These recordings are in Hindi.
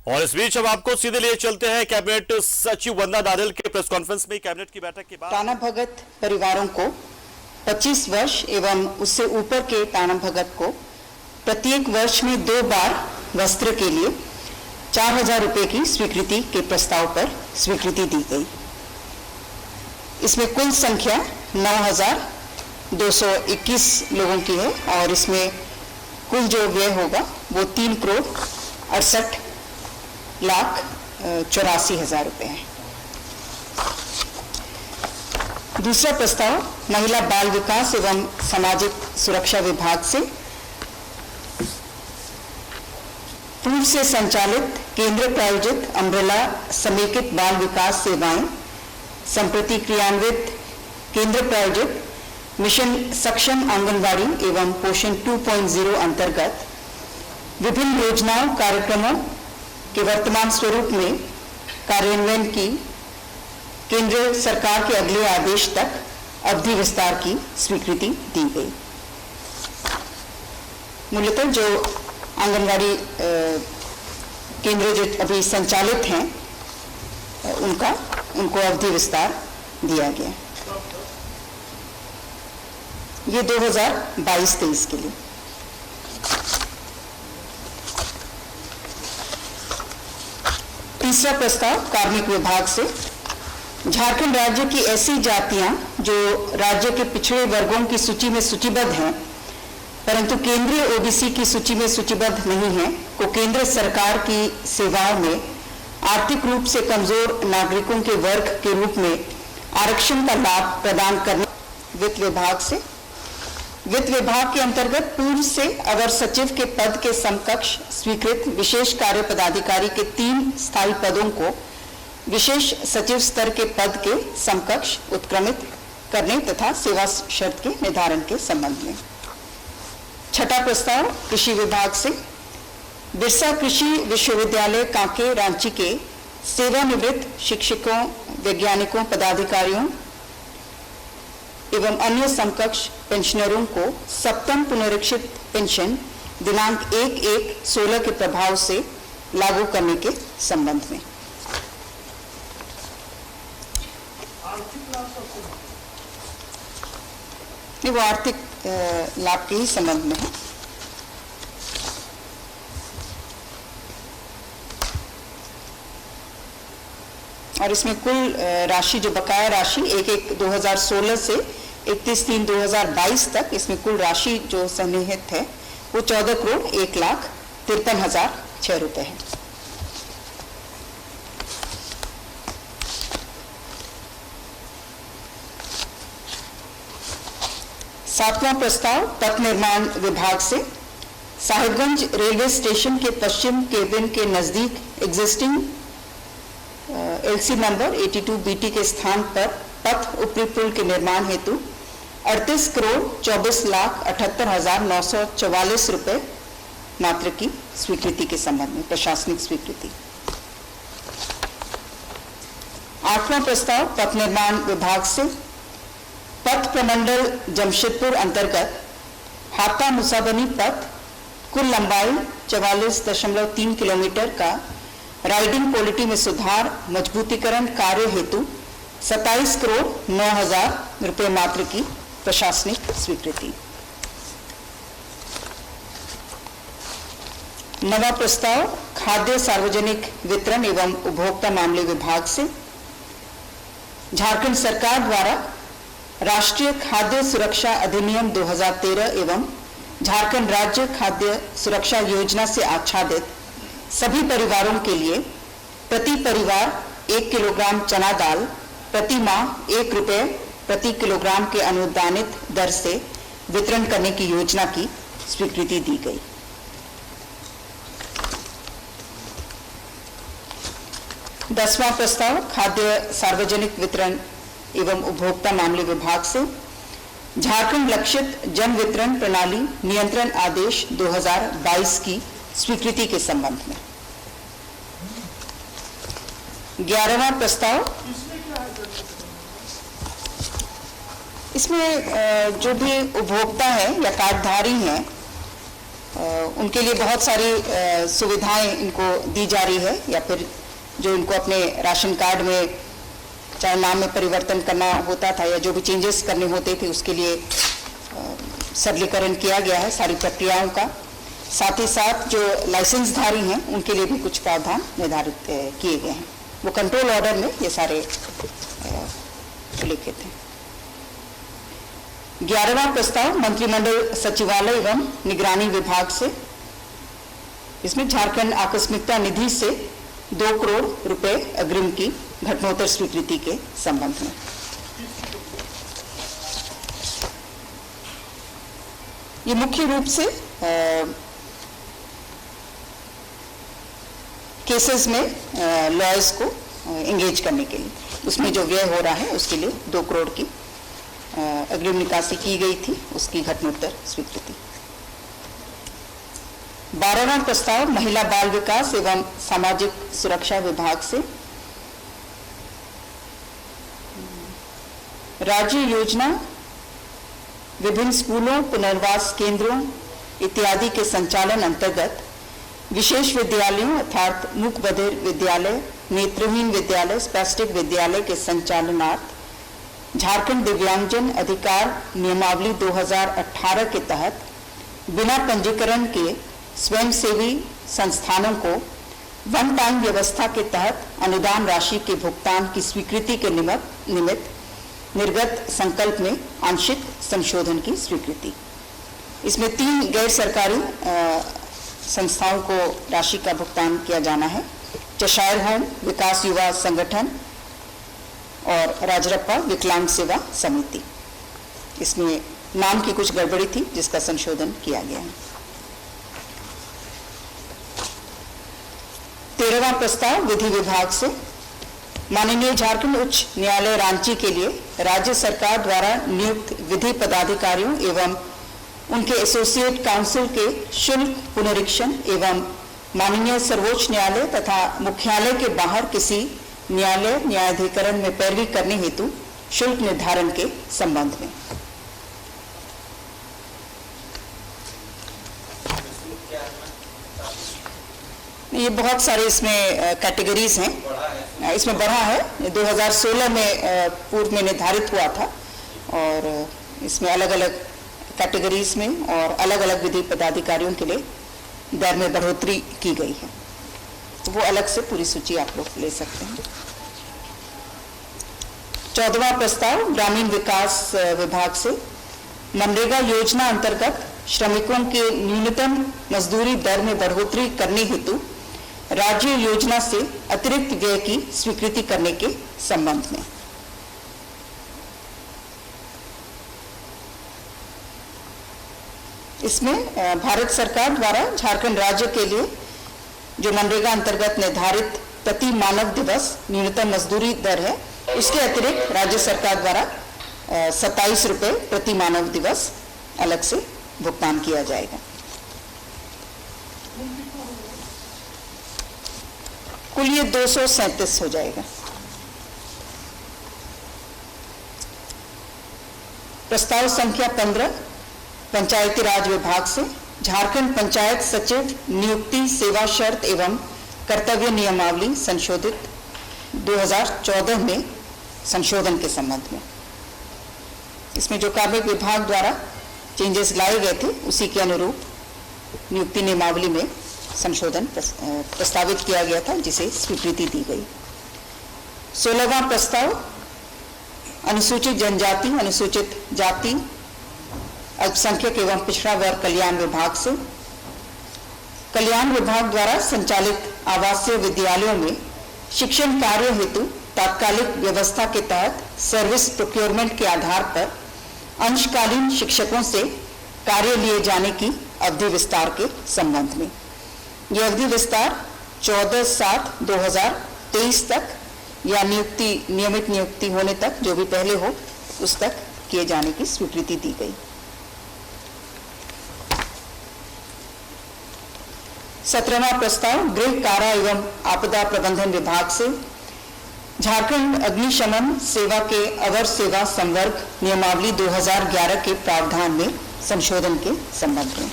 और इस बीच अब आपको सीधे लिए चलते हैं कैबिनेट सचिव वंदना दादल के प्रेस कॉन्फ्रेंस में। कैबिनेट की बैठक के बाद टाना भगत परिवारों को 25 वर्ष एवं उससे ऊपर के टाना भगत को प्रत्येक वर्ष में 2 बार वस्त्र के लिए 4,000 रुपए की स्वीकृति के प्रस्ताव पर स्वीकृति दी गई। इसमें कुल संख्या 9,221 लोगों की है और इसमें कुल जो व्यय होगा वो 3,68,84,000 रुपए है। दूसरा प्रस्ताव महिला बाल विकास एवं सामाजिक सुरक्षा विभाग से पूर्व से संचालित केंद्र प्रायोजित अम्ब्रेला समेकित बाल विकास सेवाएं संप्रति क्रियान्वित केंद्र प्रायोजित मिशन सक्षम आंगनवाड़ी एवं पोषण 2.0 अंतर्गत विभिन्न योजनाओं कार्यक्रमों के वर्तमान स्वरूप में कार्यान्वयन की केंद्र सरकार के अगले आदेश तक अवधि विस्तार की स्वीकृति दी गई। मूलतः जो आंगनवाड़ी केंद्र जो अभी संचालित हैं उनको अवधि विस्तार दिया गया। ये 2022-23 के लिए। तीसरा प्रस्ताव कार्मिक विभाग से झारखंड राज्य की ऐसी जातियां जो राज्य के पिछड़े वर्गों की सूची में सूचीबद्ध हैं परंतु केंद्रीय ओबीसी की सूची में सूचीबद्ध नहीं हैं को केंद्र सरकार की सेवाओं में आर्थिक रूप से कमजोर नागरिकों के वर्ग के रूप में आरक्षण का लाभ प्रदान करने वित्त विभाग से वित्त विभाग के अंतर्गत पूर्व से अवर सचिव के पद के समकक्ष स्वीकृत विशेष कार्य पदाधिकारी के 3 स्थायी पदों को विशेष सचिव स्तर के पद के समकक्ष उत्क्रमित करने तथा सेवा शर्त के निर्धारण के संबंध में। छठा प्रस्ताव कृषि विभाग से बिरसा कृषि विश्वविद्यालय कांके रांची के सेवानिवृत्त शिक्षकों वैज्ञानिकों पदाधिकारियों एवं अन्य समकक्ष पेंशनरों को सप्तम पुनरीक्षित पेंशन दिनांक 1/1/16 के प्रभाव से लागू करने के संबंध में। वो आर्थिक लाभ के ही संबंध में है। और इसमें कुल राशि जो बकाया राशि 1/1/2016 से 31/3/2022 तक इसमें कुल राशि जो सन्निहित है वो 14,01,53,006 रुपए है। सातवां प्रस्ताव पथ निर्माण विभाग से साहिबगंज रेलवे स्टेशन के पश्चिम केबिन के नजदीक एग्जिस्टिंग एलसी नंबर 82BT के स्थान पर पथ ऊपरी पुल के निर्माण हेतु 38,24,78,944 रुपए मात्र की स्वीकृति के संबंध में प्रशासनिक स्वीकृति। आठवां प्रस्ताव पथ निर्माण विभाग से पथ प्रमंडल जमशेदपुर अंतर्गत हाता मुसाबनी पथ कुल लंबाई 44.3 किलोमीटर का राइडिंग क्वालिटी में सुधार मजबूतीकरण कार्य हेतु 27,09,000 रुपए मात्र की प्रशासनिक स्वीकृति। नवा प्रस्ताव खाद्य सार्वजनिक वितरण एवं उपभोक्ता मामले विभाग से झारखंड सरकार द्वारा राष्ट्रीय खाद्य सुरक्षा अधिनियम 2013 एवं झारखंड राज्य खाद्य सुरक्षा योजना से आच्छादित सभी परिवारों के लिए प्रति परिवार 1 किलोग्राम चना दाल प्रति माह 1 रुपये प्रति किलोग्राम के अनुदानित दर से वितरण करने की योजना की स्वीकृति दी गई। दसवां प्रस्ताव खाद्य सार्वजनिक वितरण एवं उपभोक्ता मामले विभाग से झारखंड लक्षित जन वितरण प्रणाली नियंत्रण आदेश 2022 की स्वीकृति के संबंध में। 11वां प्रस्ताव इसमें जो भी उपभोक्ता है या कार्डधारी हैं उनके लिए बहुत सारी सुविधाएं इनको दी जा रही है, या फिर जो इनको अपने राशन कार्ड में चाहे नाम में परिवर्तन करना होता था या जो भी चेंजेस करने होते थे उसके लिए सरलीकरण किया गया है सारी प्रक्रियाओं का। साथ ही साथ जो लाइसेंसधारी हैं उनके लिए भी कुछ प्रावधान निर्धारित किए गए हैं। वो कंट्रोल ऑर्डर में ये सारे उल्लिखित हैं। 11वां प्रस्ताव मंत्रिमंडल सचिवालय एवं निगरानी विभाग से, इसमें झारखंड आकस्मिकता निधि से 2 करोड़ रुपए अग्रिम की घटनोत्तर स्वीकृति के संबंध में। ये मुख्य रूप से केसेस में लॉयर्स को एंगेज करने के लिए, उसमें जो व्यय हो रहा है उसके लिए 2 करोड़ की अग्रिम निकासी की गई थी, उसकी घटनोत्तर स्वीकृति। 12वां प्रस्ताव महिला बाल विकास एवं सामाजिक सुरक्षा विभाग से, राज्य योजना विभिन्न स्कूलों, पुनर्वास केंद्रों इत्यादि के संचालन अंतर्गत विशेष विद्यालयों अर्थात मूक बधिर विद्यालय, नेत्रहीन विद्यालय, स्पैस्टिक विद्यालय के संचालनार्थ झारखंड दिव्यांगजन अधिकार नियमावली 2018 के तहत बिना पंजीकरण के स्वयंसेवी संस्थानों को वन टाइम व्यवस्था के तहत अनुदान राशि के भुगतान की स्वीकृति के निमित्त निर्गत संकल्प में आंशिक संशोधन की स्वीकृति। इसमें 3 गैर सरकारी संस्थाओं को राशि का भुगतान किया जाना है। चशायर होम विकास युवा संगठन और राजरप्पा विकलांग सेवा समिति। इसमें नाम की कुछ गड़बड़ी थी जिसका संशोधन किया गया है। 13वां प्रस्ताव विधि विभाग से, माननीय झारखंड उच्च न्यायालय रांची के लिए राज्य सरकार द्वारा नियुक्त विधि पदाधिकारियों एवं उनके एसोसिएट काउंसिल के शुल्क पुनरीक्षण एवं माननीय सर्वोच्च न्यायालय तथा मुख्यालय के बाहर किसी न्यायालय न्यायाधिकरण में पैरवी करने हेतु शुल्क निर्धारण के संबंध में। ये बहुत सारे इसमें कैटेगरीज हैं, इसमें बढ़ा है। 2016 में पूर्व में निर्धारित हुआ था और इसमें अलग अलग कैटेगरीज में और अलग अलग विधि पदाधिकारियों के लिए दर में बढ़ोतरी की गई है, तो वो अलग से पूरी सूची आप लोग ले सकते हैं। 14वां प्रस्ताव ग्रामीण विकास विभाग से, मनरेगा योजना अंतर्गत श्रमिकों के न्यूनतम मजदूरी दर में बढ़ोतरी करने हेतु राज्य योजना से अतिरिक्त व्यय की स्वीकृति करने के संबंध में। इसमें भारत सरकार द्वारा झारखंड राज्य के लिए जो मनरेगा अंतर्गत निर्धारित प्रति मानव दिवस न्यूनतम मजदूरी दर है, उसके अतिरिक्त राज्य सरकार द्वारा 27 रुपये प्रति मानव दिवस अलग से भुगतान किया जाएगा। कुल ये 237 हो जाएगा। प्रस्ताव संख्या 15 पंचायती राज विभाग से, झारखंड पंचायत सचिव नियुक्ति सेवा शर्त एवं कर्तव्य नियमावली संशोधित 2014 में संशोधन के संबंध में। इसमें जो कार्मिक विभाग द्वारा चेंजेस लाए गए थे उसी के अनुरूप नियुक्ति नियमावली में संशोधन प्रस्तावित किया गया था, जिसे स्वीकृति दी गई। 16वां प्रस्ताव अनुसूचित जनजाति, अनुसूचित जाति, अल्पसंख्यक एवं पिछड़ा वर्ग कल्याण विभाग से, कल्याण विभाग द्वारा संचालित आवासीय विद्यालयों में शिक्षण कार्य हेतु तात्कालिक व्यवस्था के तहत सर्विस प्रोक्योरमेंट के आधार पर अंशकालीन शिक्षकों से कार्य लिए जाने की अवधि विस्तार के संबंध में। यह अवधि विस्तार 14/7/2023 तक या नियमित नियुक्ति होने तक, जो भी पहले हो उस तक किए जाने की स्वीकृति दी गई। 17वां प्रस्ताव गृह कारा एवं आपदा प्रबंधन विभाग से, झारखंड अग्निशमन सेवा के अवर सेवा संवर्ग नियमावली 2011 के प्रावधान में संशोधन के संबंध में।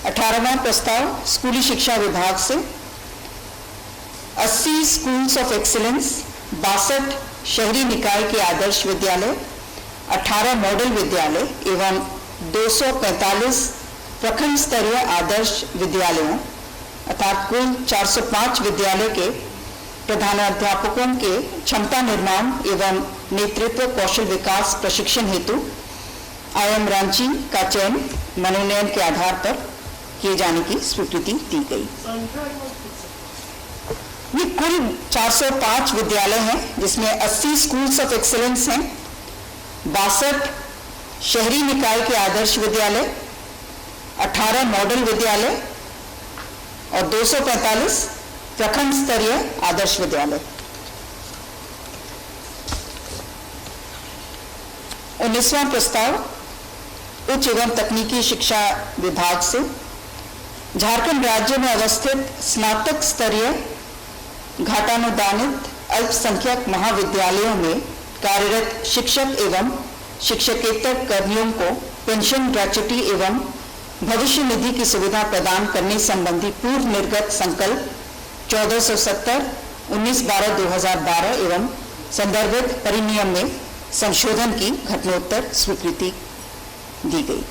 18वां प्रस्ताव स्कूली शिक्षा विभाग से 80 स्कूल्स ऑफ एक्सीलेंस, 62 शहरी निकाय के आदर्श विद्यालय, 18 मॉडल विद्यालय एवं 245 प्रखंड स्तरीय आदर्श विद्यालयों अर्थात कुल 405 विद्यालय के प्रधानाध्यापकों के क्षमता निर्माण एवं नेतृत्व कौशल विकास प्रशिक्षण हेतु IIM रांची का चयन मनोनयन के आधार पर किए जाने की स्वीकृति दी गई। ये कुल 405 विद्यालय हैं जिसमें 80 स्कूल्स ऑफ एक्सीलेंस हैं, 62 शहरी निकाय के आदर्श विद्यालय, 18 मॉडल विद्यालय और 245 प्रखंड स्तरीय आदर्श विद्यालय। 19वां प्रस्ताव उच्च एवं तकनीकी शिक्षा विभाग से झारखंड राज्य में अवस्थित स्नातक स्तरीय घाटानुदानित अल्पसंख्यक महाविद्यालयों में कार्यरत शिक्षक एवं शिक्षकेतर कर्मियों को पेंशन, ग्रेच्युटी एवं भविष्य निधि की सुविधा प्रदान करने संबंधी पूर्व निर्गत संकल्प 1470 19/12/2012 एवं संदर्भित परिनियम में संशोधन की घटनोत्तर स्वीकृति दी गई।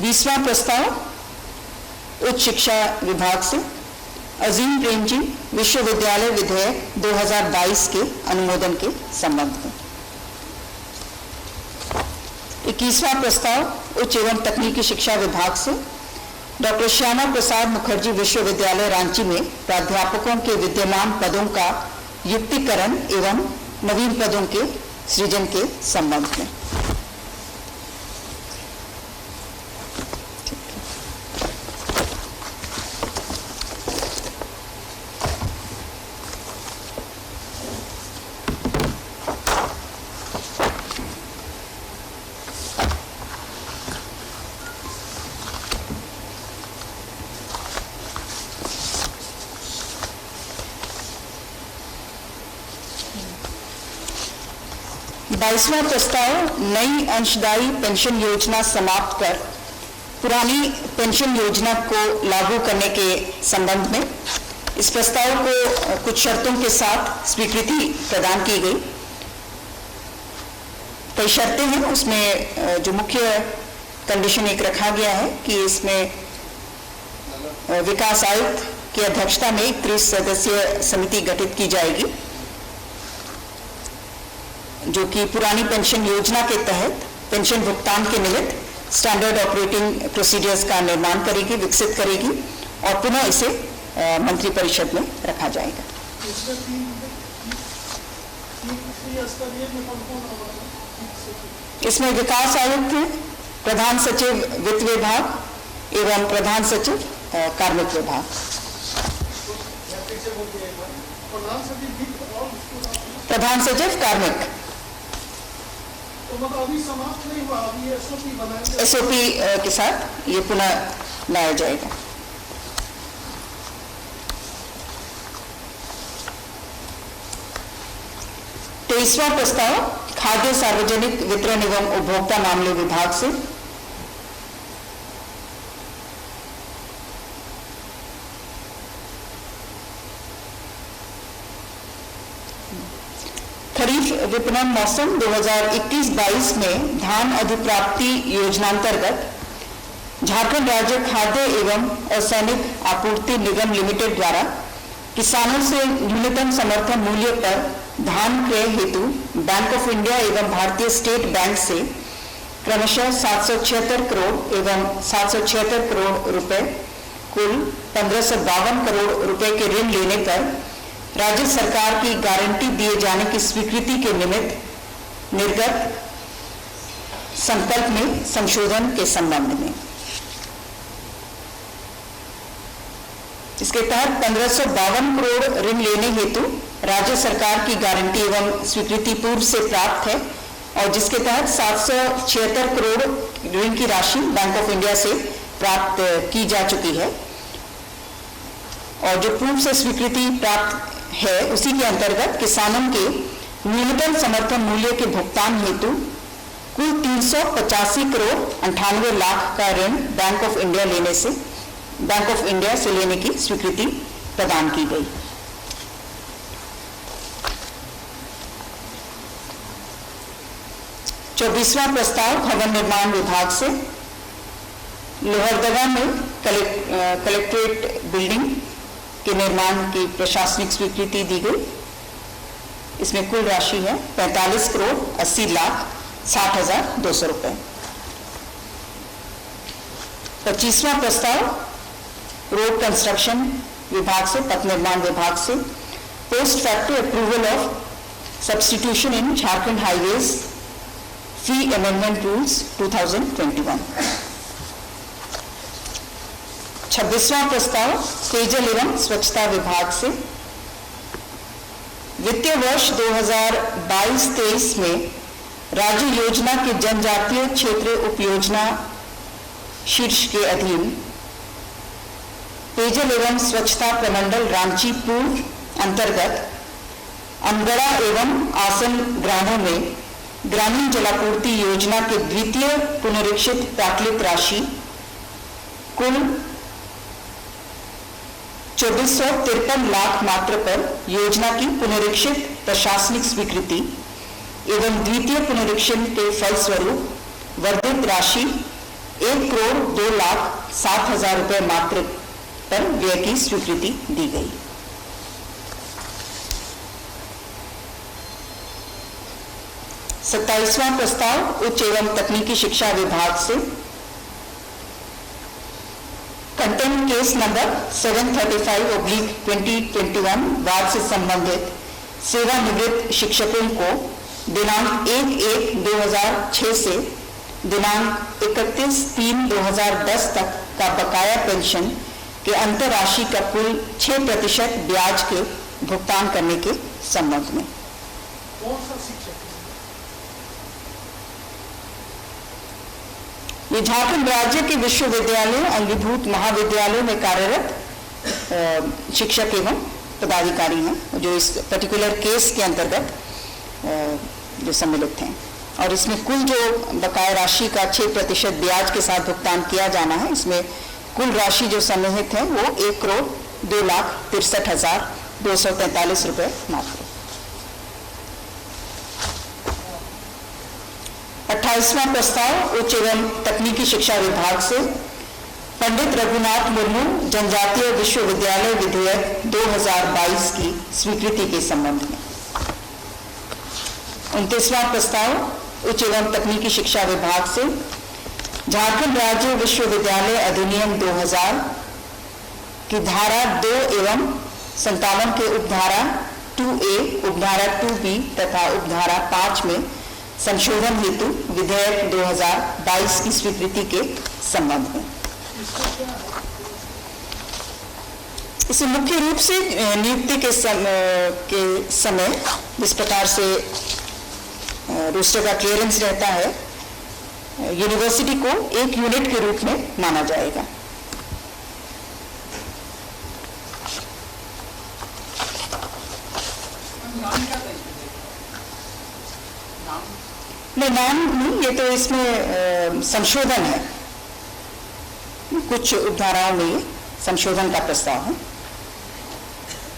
बीसवां प्रस्ताव उच्च शिक्षा विभाग से अजीम प्रेमजी विश्वविद्यालय विधेयक 2022 के अनुमोदन के संबंध में। 21वां प्रस्ताव उच्च एवं तकनीकी शिक्षा विभाग से डॉक्टर श्यामा प्रसाद मुखर्जी विश्वविद्यालय रांची में प्राध्यापकों के विद्यमान पदों का युक्तिकरण एवं नवीन पदों के सृजन के संबंध में। बाईसवां प्रस्ताव नई अंशदायी पेंशन योजना समाप्त कर पुरानी पेंशन योजना को लागू करने के संबंध में। इस प्रस्ताव को कुछ शर्तों के साथ स्वीकृति प्रदान की गई। कई शर्तें हैं, उसमें जो मुख्य कंडीशन एक रखा गया है कि इसमें विकास आयुक्त की अध्यक्षता में 30 सदस्यीय समिति गठित की जाएगी जो कि पुरानी पेंशन योजना के तहत पेंशन भुगतान के निमित्त स्टैंडर्ड ऑपरेटिंग प्रोसीजर्स का निर्माण करेगी, विकसित करेगी और पुनः इसे मंत्री परिषद में रखा जाएगा। इसमें विकास आयुक्त हैं, प्रधान सचिव वित्त विभाग एवं प्रधान सचिव कार्मिक विभाग। प्रधान सचिव कार्मिक अभी समाप्त नहीं हुआ, अभी एसओपी बनाएंगे। एसओपी के साथ ये पुनः लाया जाएगा। तेईसवां प्रस्ताव खाद्य सार्वजनिक वितरण एवं उपभोक्ता मामले विभाग से खरीफ विपणन मौसम 2021-22 में धान अधिप्राप्ति योजनांतर्गत झारखंड राज्य खाद्य एवं असैनिक आपूर्ति निगम लिमिटेड द्वारा किसानों से न्यूनतम समर्थन मूल्य पर धान क्रय हेतु बैंक ऑफ इंडिया एवं भारतीय स्टेट बैंक से क्रमशः 776 करोड़ एवं 776 करोड़ रुपए कुल 1552 करोड़ रुपए के ऋण लेने पर राज्य सरकार की गारंटी दिए जाने की स्वीकृति के निमित्त निर्गत संकल्प में संशोधन के संबंध में। इसके तहत 1552 करोड़ ऋण लेने हेतु राज्य सरकार की गारंटी एवं स्वीकृति पूर्व से प्राप्त है और जिसके तहत 776 करोड़ ऋण की राशि बैंक ऑफ इंडिया से प्राप्त की जा चुकी है और जो पूर्व से स्वीकृति प्राप्त है उसी के अंतर्गत किसानों के न्यूनतम समर्थन मूल्य के भुगतान हेतु कुल 385 करोड़ 98 लाख का ऋण बैंक ऑफ इंडिया से लेने की स्वीकृति प्रदान की गई। चौबीसवां प्रस्ताव भवन निर्माण विभाग से लोहरदगा में कलेक्ट्रेट बिल्डिंग के निर्माण की प्रशासनिक स्वीकृति दी गई। इसमें कुल राशि है 45 करोड़ 80 लाख 60,200 रुपए। 25वां प्रस्ताव रोड कंस्ट्रक्शन विभाग से, पथ निर्माण विभाग से, post facto approval of substitution in Jharkhand highways fee amendment rules 2021। 26वां प्रस्ताव पेयजल एवं स्वच्छता विभाग से वित्तीय वर्ष 2022-23 में राज्य योजना के जनजातीय क्षेत्र उपयोजना शीर्ष के अधीन पेयजल एवं स्वच्छता प्रमंडल रांची पूर्व अंतर्गत अनगढ़ा एवं आसन ग्रामों में ग्रामीण जलापूर्ति योजना के द्वितीय पुनरीक्षित प्राकृतिक राशि कुल 2453 लाख मात्र पर योजना की पुनरीक्षित प्रशासनिक स्वीकृति एवं द्वितीय पुनरीक्षण के फलस्वरूप वर्धित राशि 1 करोड़ 2 लाख 7,000 रुपए मात्र पर व्यय की स्वीकृति दी गई। सत्ताईसवां प्रस्ताव उच्च एवं तकनीकी शिक्षा विभाग से कंटेंट केस नंबर 735/2021 वाद से संबंधित सेवानिवृत्त शिक्षकों को दिनांक 1/1/2006 से दिनांक 31/3/2010 तक का बकाया पेंशन के अंतरराशि का कुल 6% ब्याज के भुगतान करने के संबंध में। कौन सा शिक्षक? ये झारखंड राज्य के विश्वविद्यालयों, अंगीभूत महाविद्यालयों में कार्यरत शिक्षक एवं पदाधिकारी हैं जो इस पर्टिकुलर केस के अंतर्गत जो सम्मिलित हैं। और इसमें कुल जो बकाया राशि का 6% ब्याज के साथ भुगतान किया जाना है, इसमें कुल राशि जो सम्मिलित है वो 1 करोड़ 2 लाख 63,243 रुपए मात्र। 28वां प्रस्ताव उच्च एवं तकनीकी शिक्षा विभाग से पंडित रघुनाथ मुर्मू जनजातीय विश्वविद्यालय विधेयक 2022 की स्वीकृति के संबंध में। 29वां प्रस्ताव उच्च एवं तकनीकी शिक्षा विभाग से झारखंड राज्य विश्वविद्यालय अधिनियम 2000 की धारा 2 एवं 57 के उपधारा 2A, उपधारा 2B तथा उपधारा 5 में संशोधन हेतु विधेयक 2022 की स्वीकृति के संबंध में। इसे मुख्य रूप से नियुक्ति के समय जिस प्रकार से रोस्टर का क्लियरेंस रहता है, यूनिवर्सिटी को एक यूनिट के रूप में माना जाएगा। नाम नहीं, ये तो इसमें संशोधन है, कुछ उपधाराओं में संशोधन का प्रस्ताव है।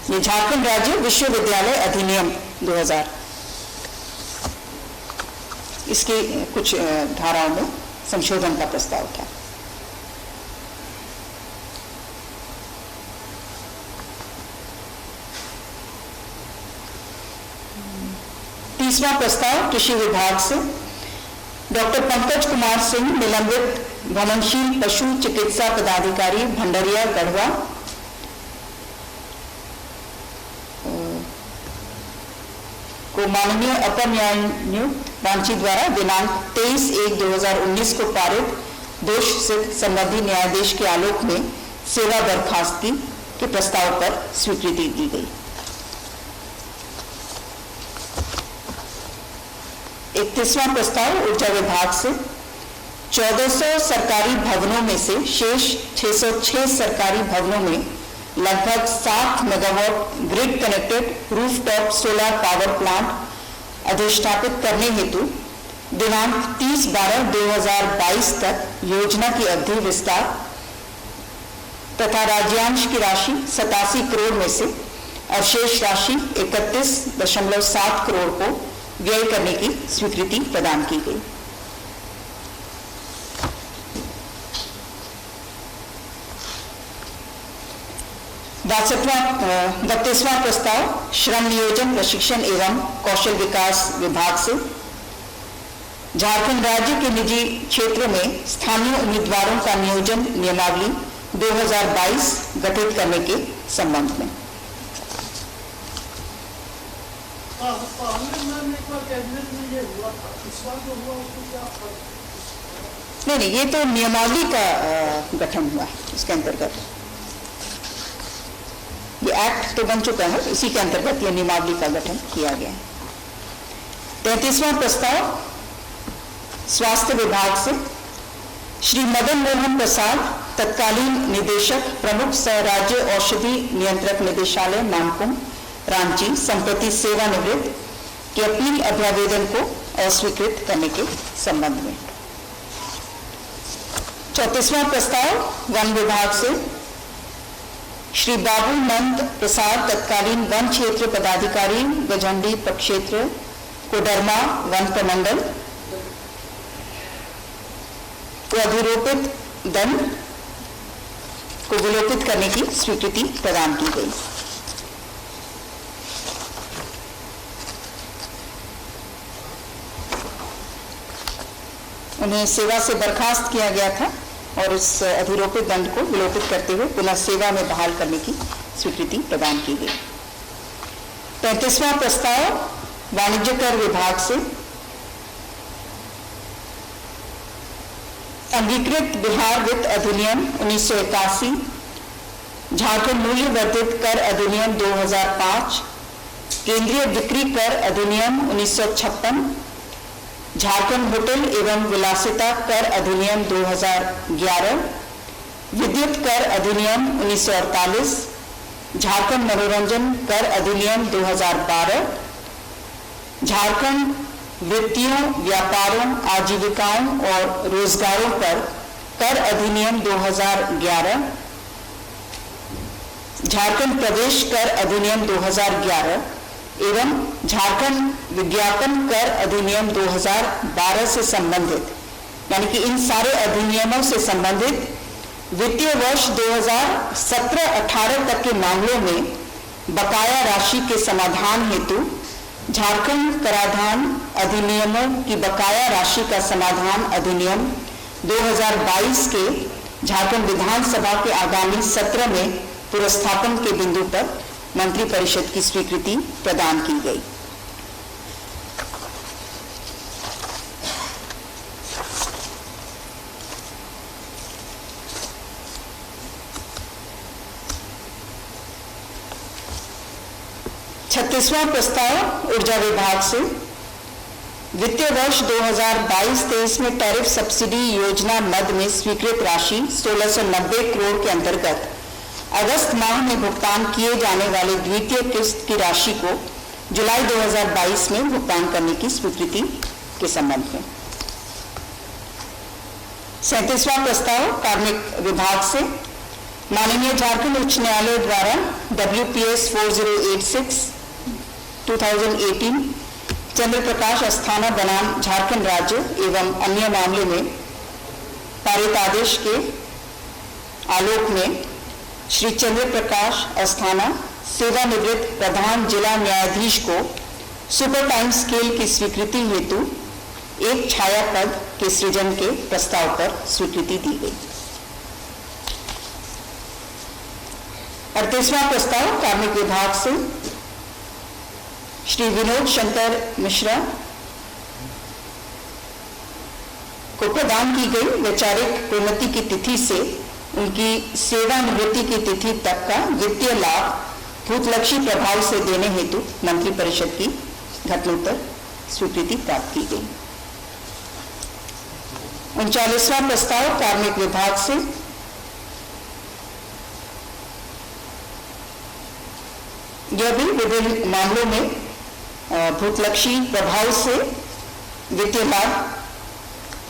ये झारखंड राज्य विश्वविद्यालय अधिनियम 2000, इसके कुछ धाराओं में संशोधन का प्रस्ताव था। तीसरा प्रस्ताव कृषि विभाग से डॉक्टर पंकज कुमार सिंह निलंबित भ्रमणशील पशु चिकित्सा पदाधिकारी भंडरिया गढ़वा को माननीय अपर न्यायायुक्त रांची द्वारा दिनांक 23/1/2019 को पारित दोष संबंधी न्यायाधीश के आलोक में सेवा बर्खास्तगी के प्रस्ताव पर स्वीकृति दी गई। 31वां प्रस्ताव ऊर्जा विभाग से 1400 सरकारी भवनों में से शेष 606 सरकारी भवनों में लगभग 7 megawatt grid connected rooftop solar power plant अधिष्ठापित करने हेतु दिनांक 30/12/2022 तक योजना की अवधि विस्तार तथा राज्यांश की राशि 87 करोड़ में से अवशेष राशि 31.7 करोड़ को व्यय करने की स्वीकृति प्रदान की गई। बत्तीसवां प्रस्ताव श्रम नियोजन प्रशिक्षण एवं कौशल विकास विभाग से झारखंड राज्य के निजी क्षेत्र में स्थानीय उम्मीदवारों का नियोजन नियमावली 2022 गठित करने के संबंध में। पार्लियामेंट में एक बार कैबिनेट में ये हुआ था, इस बार जो हुआ उसको क्या फर्क? नहीं, ये तो नियमावली का गठन हुआ है। इसके अंतर्गत ये एक्ट तो बन चुका है, इसी के अंतर्गत ये नियमावली का गठन किया गया है। 33वां प्रस्ताव स्वास्थ्य विभाग से श्री मदन मोहन प्रसाद तत्कालीन निदेशक प्रमुख सह राज्य औषधि नियंत्रक निदेशालय नामकुम रांची संप्रति सेवानिवृत्त के अपील अभ्यावेदन को अस्वीकृत करने के संबंध में। 34वां प्रस्ताव वन विभाग से श्री बाबू नंद प्रसाद तत्कालीन वन क्षेत्र पदाधिकारी गझंडी प्रक्षेत्र कोडरमा वन प्रमंडल को अधिरोपित दंड को विलोपित करने की स्वीकृति प्रदान की गई। उन्हें सेवा से बर्खास्त किया गया था और उस अधिरोपित दंड को विलोपित करते हुए पुनः सेवा में बहाल करने की स्वीकृति प्रदान की गई। 35वां प्रस्ताव वाणिज्य कर विभाग से अंगीकृत बिहार वित्त अधिनियम 1981, झारखंड मूल्य वर्धित कर अधिनियम 2005, केंद्रीय बिक्री कर अधिनियम 1956, झारखंड होटल एवं विलासिता कर अधिनियम 2011, विद्युत कर अधिनियम 1948, झारखंड मनोरंजन कर अधिनियम 2012, झारखंड वृत्तियों, व्यापारों, आजीविकाओं और रोजगारों पर कर अधिनियम 2011, झारखंड प्रवेश कर अधिनियम 2011 एवं झारखंड विज्ञापन कर अधिनियम 2012 से संबंधित, यानी कि इन सारे अधिनियमों से संबंधित वित्तीय वर्ष 2017-18 तक के मामलों में बकाया राशि के समाधान हेतु झारखंड कराधान अधिनियमों की बकाया राशि का समाधान अधिनियम 2022 के झारखंड विधानसभा के आगामी सत्र में पुरस्थापन के बिंदु पर मंत्रिपरिषद की स्वीकृति प्रदान की गई। छत्तीसवां प्रस्ताव ऊर्जा विभाग से वित्तीय वर्ष 2022-23 में टैरिफ सब्सिडी योजना मद में स्वीकृत राशि 1690 करोड़ के अंतर्गत अगस्त माह में भुगतान किए जाने वाले द्वितीय किस्त की राशि को जुलाई 2022 में भुगतान करने की स्वीकृति के संबंध में। 37वां प्रस्ताव कार्मिक विभाग से माननीय झारखंड उच्च न्यायालय द्वारा WPS 4086 2018 चंद्र प्रकाश अस्थाना बनाम झारखंड राज्य एवं अन्य मामले में पारित आदेश के आलोक में श्री चंद्र प्रकाश अस्थाना सेवानिवृत्त प्रधान जिला न्यायाधीश को सुपर टाइम स्केल की स्वीकृति हेतु एक छाया पद के सृजन के प्रस्ताव पर स्वीकृति दी गई। 38वां प्रस्ताव कार्मिक विभाग से श्री विनोद शंकर मिश्रा को प्रदान की गई वैचारिक प्रोन्नति की तिथि से उनकी सेवानिवृत्ति की तिथि तक का वित्तीय लाभ भूतलक्षी प्रभाव से देने हेतु मंत्रिपरिषद की घटनोत्तर स्वीकृति प्राप्त की गई। 39वां प्रस्ताव कार्मिक विभाग से यह भी विभिन्न मामलों में भूतलक्षी प्रभाव से वित्तीय लाभ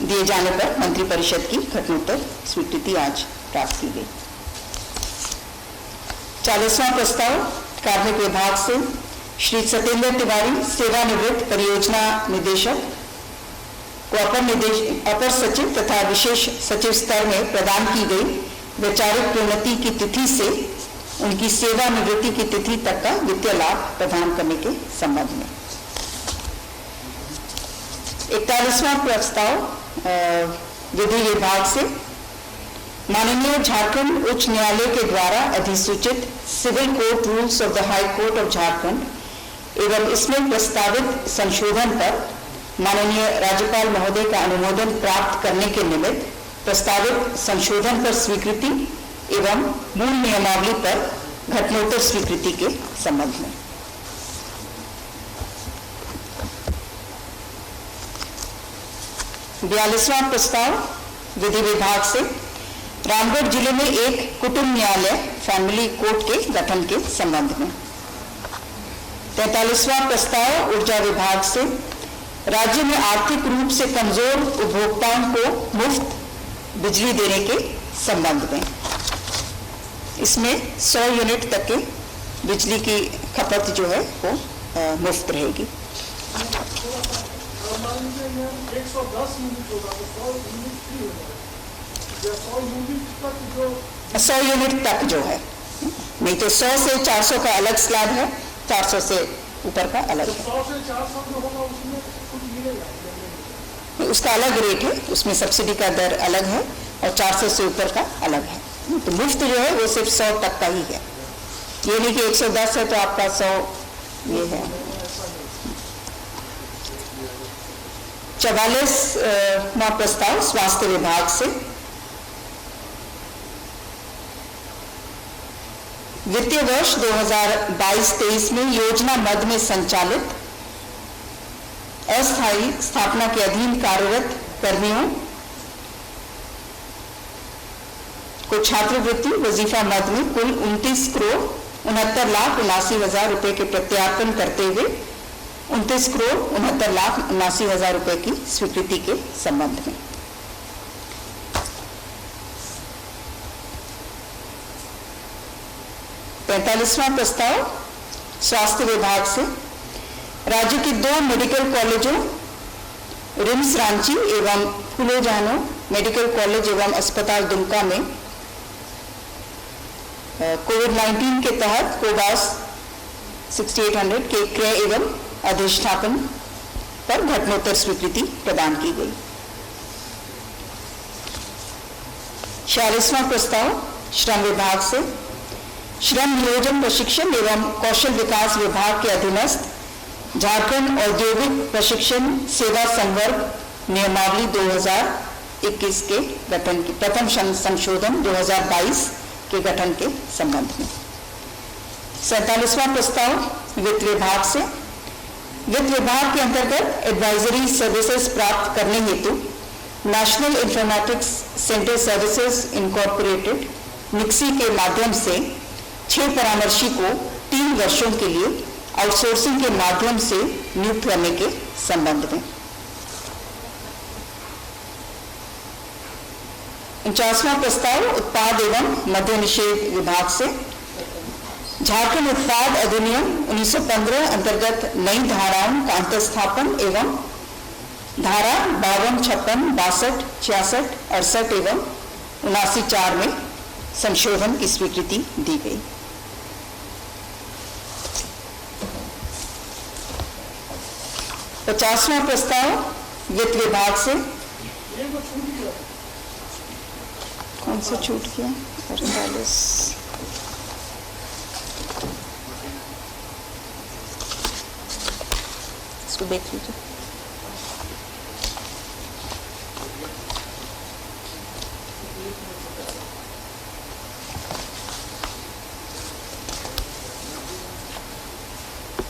दिए जाने पर मंत्रिपरिषद की घटनोत्तर स्वीकृति आज प्राप्त की गई। 40वां प्रस्ताव कार्मिक विभाग से श्री सत्येंद्र तिवारी सेवानिवृत्त परियोजना निदेशक को अपर सचिव तथा विशेष सचिव स्तर में प्रदान की गई वैचारिक प्रोन्नति की तिथि से उनकी सेवानिवृत्ति की तिथि तक का वित्तीय लाभ प्रदान करने के संबंध में। 41वां प्रस्ताव विधि विभाग से माननीय झारखंड उच्च न्यायालय के द्वारा अधिसूचित civil court rules of the high court of Jharkhand एवं इसमें प्रस्तावित संशोधन पर माननीय राज्यपाल महोदय का अनुमोदन प्राप्त करने के निमित्त प्रस्तावित संशोधन पर स्वीकृति एवं मूल नियमावली पर घटनोत्तर स्वीकृति के संबंध में। बयालीसवां प्रस्ताव विधि विभाग से रामगढ़ जिले में एक कुटुंब न्यायालय फैमिली कोर्ट के गठन के संबंध में। 43वां प्रस्ताव ऊर्जा विभाग से राज्य में आर्थिक रूप से कमजोर उपभोक्ताओं को मुफ्त बिजली देने के संबंध में। इसमें 100 यूनिट तक के बिजली की खपत जो है वो मुफ्त रहेगी। 110 यूनिट होगा तो 100 यूनिट फ्री हो जाएगा, या 100 यूनिट तक जो 100 यूनिट तक जो है, नहीं तो 100 से 400 का अलग स्लैब है, 400 से ऊपर का अलग है। 100 से 400 जो होगा उसमें कुछ मिलेगा, उसका अलग रेट है, उसमें सब्सिडी का दर अलग है और 400 से ऊपर का अलग है। तो मुफ्त जो है वो सिर्फ 100 तक का ही है, ये नहीं कि 110 है तो आपका 100 ये है। 44वां प्रस्ताव स्वास्थ्य विभाग से वित्तीय वर्ष 2022-23 में योजना मद में संचालित अस्थायी स्थापना के अधीन कार्यरत कर्मियों को छात्रवृत्ति वजीफा मद में कुल 29,69,79,000 रुपए के प्रत्यार्पण करते हुए 29,69,79,000 रुपए की स्वीकृति के संबंध में। पैंतालीसवां प्रस्ताव स्वास्थ्य विभाग से राज्य के 2 मेडिकल कॉलेजों रिम्स रांची एवं फूलो जानो मेडिकल कॉलेज एवं अस्पताल दुमका में कोविड-19 के तहत कोवास 6800 के क्रय एवं अधिष्ठापन पर घटनोत्तर स्वीकृति प्रदान की गई। 46वां प्रस्ताव श्रम विभाग से श्रम नियोजन प्रशिक्षण एवं कौशल विकास विभाग के अधीनस्थ झारखंड औद्योगिक प्रशिक्षण सेवा संवर्ग नियमावली 2021 के गठन की प्रथम संशोधन 2022 के गठन के संबंध में। 47वां प्रस्ताव वित्त विभाग से वित्त विभाग के अंतर्गत एडवाइजरी सर्विसेज प्राप्त करने हेतु national informatics centre services incorporated NICSI के माध्यम से 6 परामर्शी को 3 वर्षों के लिए आउटसोर्सिंग के माध्यम से नियुक्त करने के संबंध में। 49वां प्रस्ताव उत्पाद एवं मद्य निषेध विभाग से झारखंड उत्पाद अधिनियम 1915 अंतर्गत नई धाराओं का अंतस्थापन एवं धारा 52, 56, 62, 66, 68 एवं 79(4) में संशोधन की स्वीकृति दी गई। पचासवां प्रस्ताव वित्त विभाग से कौन सा छूट गया? 48 इसको देख लीजिए।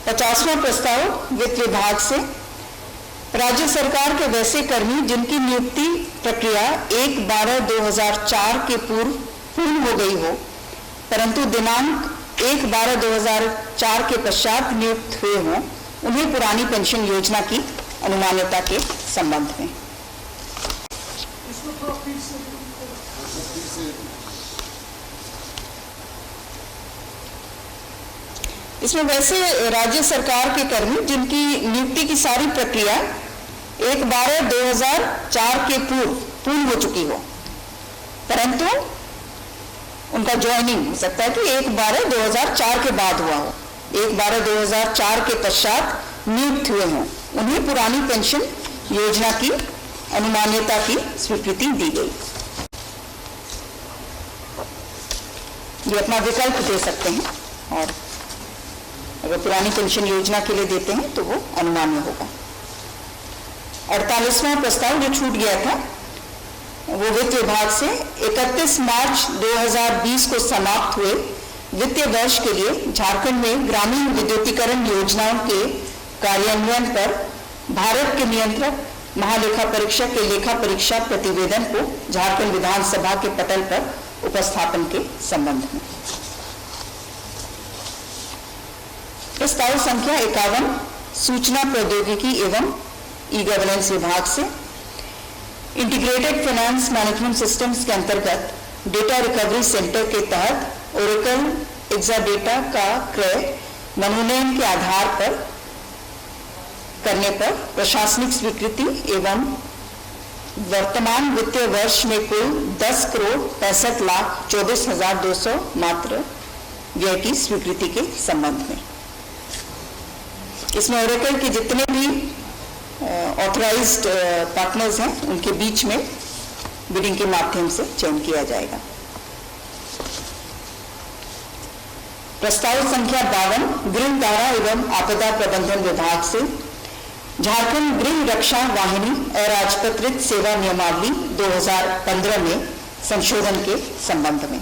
पचासवां प्रस्ताव वित्त विभाग से राज्य सरकार के वैसे कर्मी जिनकी नियुक्ति प्रक्रिया 1/12/2004 के पूर्व पूर्ण हो गई हो परंतु दिनांक 1/12/2004 के पश्चात नियुक्त हुए हों उन्हें पुरानी पेंशन योजना की अनुमान्यता के संबंध में। इसको थोड़ा फिर से इसमें वैसे राज्य सरकार के कर्मी जिनकी नियुक्ति की सारी प्रक्रिया 1/12/2004 के पूर्ण हो चुकी हो, परंतु उनका ज्वाइनिंग हो सकता है कि 1/12/2004 के बाद हुआ हो, 1/12/2004 के पश्चात नियुक्त हुए हों, उन्हें पुरानी पेंशन योजना की अनुमान्यता की स्वीकृति दी गई। ये अपना विकल्प दे सकते हैं और अगर पुरानी पेंशन योजना के लिए देते हैं तो वो अनुमान्य होगा। 48वां प्रस्ताव जो छूट गया था वो वित्त विभाग से 31 मार्च 2020 को समाप्त हुए वित्तीय वर्ष के लिए झारखंड में ग्रामीण विद्युतीकरण योजनाओं के कार्यान्वयन पर भारत के नियंत्रक महालेखा परीक्षक के लेखा परीक्षा प्रतिवेदन को झारखंड विधानसभा के पटल पर उपस्थापन के संबंध में। प्रस्ताव संख्या 51 सूचना प्रौद्योगिकी एवं ई गवर्नेंस विभाग से इंटीग्रेटेड फाइनेंस मैनेजमेंट सिस्टम्स के अंतर्गत डेटा रिकवरी सेंटर के तहत ओरेकल एक्साडेटा का क्रय मनोनयन के आधार पर करने पर प्रशासनिक स्वीकृति एवं वर्तमान वित्तीय वर्ष में कुल 10,65,24,200 मात्र व्यय की स्वीकृति के संबंध में। इसमें ओरेकल के जितने भी ऑथराइज्ड पार्टनर्स हैं उनके बीच में बिडिंग के माध्यम से चयन किया जाएगा। प्रस्ताव संख्या 52 गृह धारा एवं आपदा प्रबंधन विभाग से झारखंड गृह रक्षा वाहिनी अराजपत्रित सेवा नियमावली 2015 में संशोधन के संबंध में।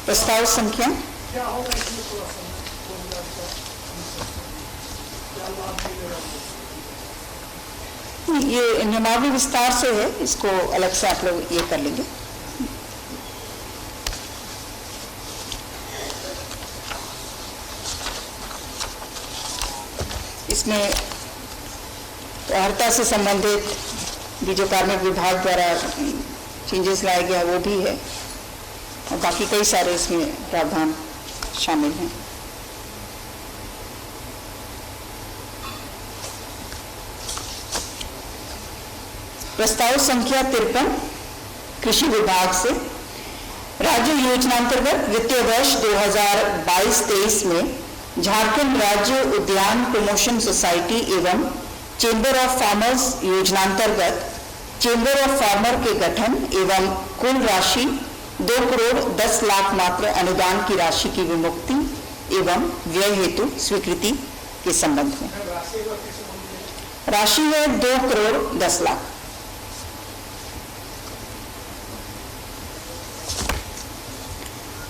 प्रस्ताव संख्या क्या होगा इसमें थोड़ा सा क्या लाभ मिलेगा? ये नियमावली विस्तार से है, इसको अलग से आप लोग ये कर लेंगे। इसमें अर्हता से संबंधित भी जो कार्मिक विभाग द्वारा चेंजेस लाया गया वो भी है और बाकी कई सारे इसमें प्रावधान शामिल हैं। प्रस्ताव संख्या 53 कृषि विभाग से राज्य योजनांतर्गत वित्तीय वर्ष 2022-23 में झारखंड राज्य उद्यान प्रमोशन सोसाइटी एवं चेंबर ऑफ फार्मर्स योजनांतर्गत चेंबर ऑफ फार्मर के गठन एवं कुल राशि 2,10,00,000 मात्र अनुदान की राशि की विमुक्ति एवं व्यय हेतु स्वीकृति के संबंध में। राशि है 2,10,00,000।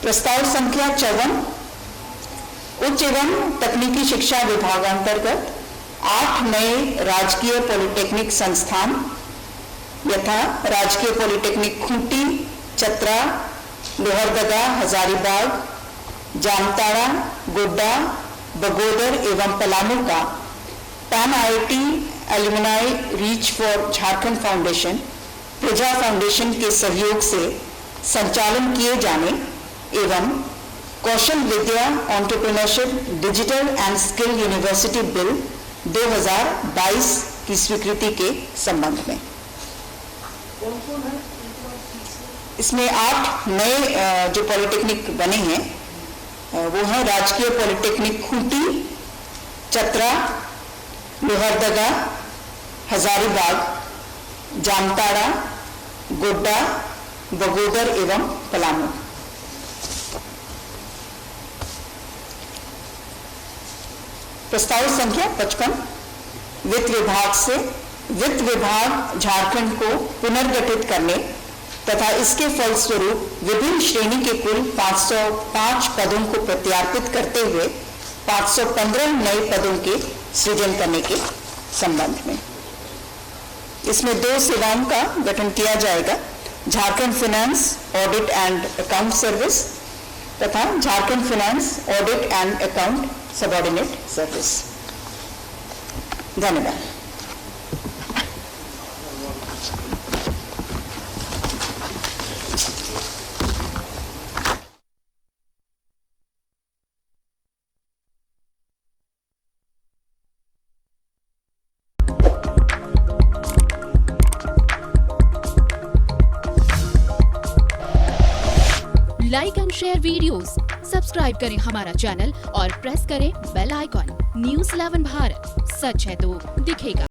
प्रस्ताव संख्या 54 उच्च एवं तकनीकी शिक्षा विभागांतर्गत 8 नए राजकीय पॉलिटेक्निक संस्थान यथा राजकीय पॉलिटेक्निक खूंटी, चतरा, लोहरदगा, हजारीबाग, जामताड़ा, गोड्डा, बगोदर एवं पलामू का pan IIT alumni reach for Jharkhand foundation Praja foundation के सहयोग से संचालन किए जाने एवं Kaushal Vidya entrepreneurship digital and skill university bill 2022 की स्वीकृति के संबंध में। कौन कौन है? इसमें 8 नए जो पॉलिटेक्निक बने हैं वो हैं राजकीय पॉलिटेक्निक खूंटी, चतरा, लोहरदगा, हजारीबाग, जामताड़ा, गोड्डा, बगोदर एवं पलामू। प्रस्ताव संख्या 55 वित्त विभाग से वित्त विभाग झारखंड को पुनर्गठित करने तथा इसके फलस्वरूप विभिन्न श्रेणी के कुल 505 पदों को प्रत्यार्पित करते हुए 515 नए पदों के सृजन करने के संबंध में। इसमें 2 सेवाओं का गठन किया जाएगा, Jharkhand finance audit and account service तथा Jharkhand finance audit and account subordinate service. धन्यवाद। Like and share videos, subscribe करें हमारा चैनल और प्रेस करें बेल आइकॉन। न्यूज़ 11 भारत, सच है तो दिखेगा।